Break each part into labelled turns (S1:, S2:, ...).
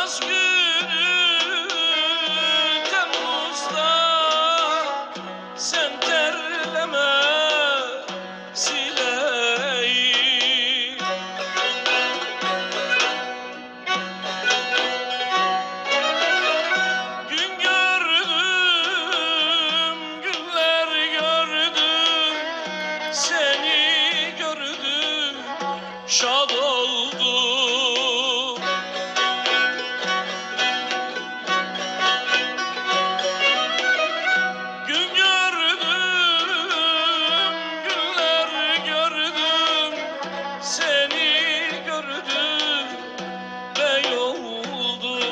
S1: Yaz günü Temmuz'da sen terleme sileyi. Gün gördüm, günler gördüm, seni gördüm, şad oldum. Gün gördüm, günler gördüm, seni gördüm, bey oldum.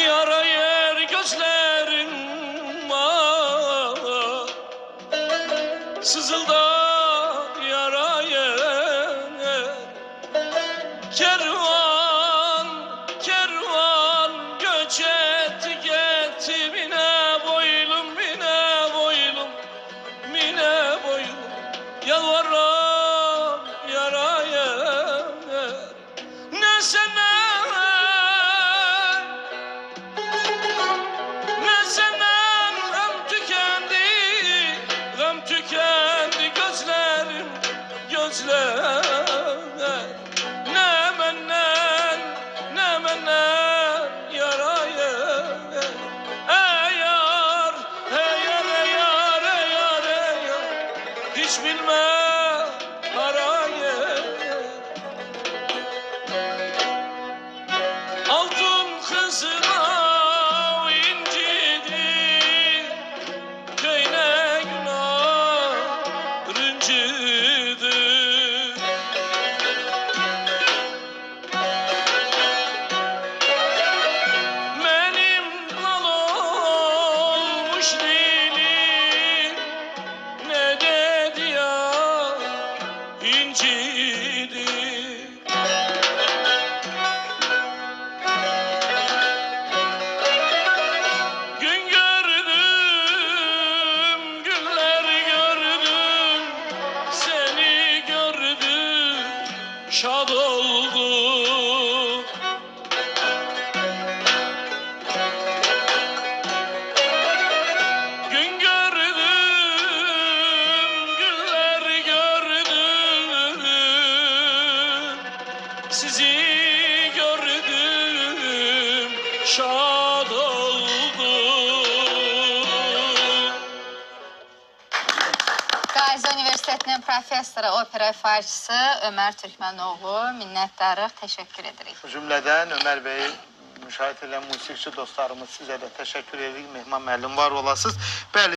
S1: Yara yer gözlerin var, sızıldar yara yer. Kervan, kervan göç etti gitti, bine boylum, bine boylum, bine boylum. Yalvarırım yara yer. Ne senden, ne senden gam tükendi, gam tükendi gözlerim, gözler. Ne benden, ne benden yara yer. Ey yar, ey yar, ey yar, ey yar, ey yar, hiç bilme arayı. Altın kızına incidi, köyne günah rıncıdı. Benim lal olmuş dilim, ne dedi ya incidi. Gün gördüm, günler gördüm, seni gördüm, şad oldum. Gün gördüm, günler gördüm, sizi gördüm, şad oldum.
S2: Gazi Üniversitetinin professoru, opera ifaçısı Ömer Türkmenoğlu, minnətdarıq, təşəkkür edirik.
S3: Bu cümlədən Ömər bəy, müşahidə edən musiqiçi dostlarımız sizə də təşəkkür edirik. Mehman müəllim, var olasınız. Bəli.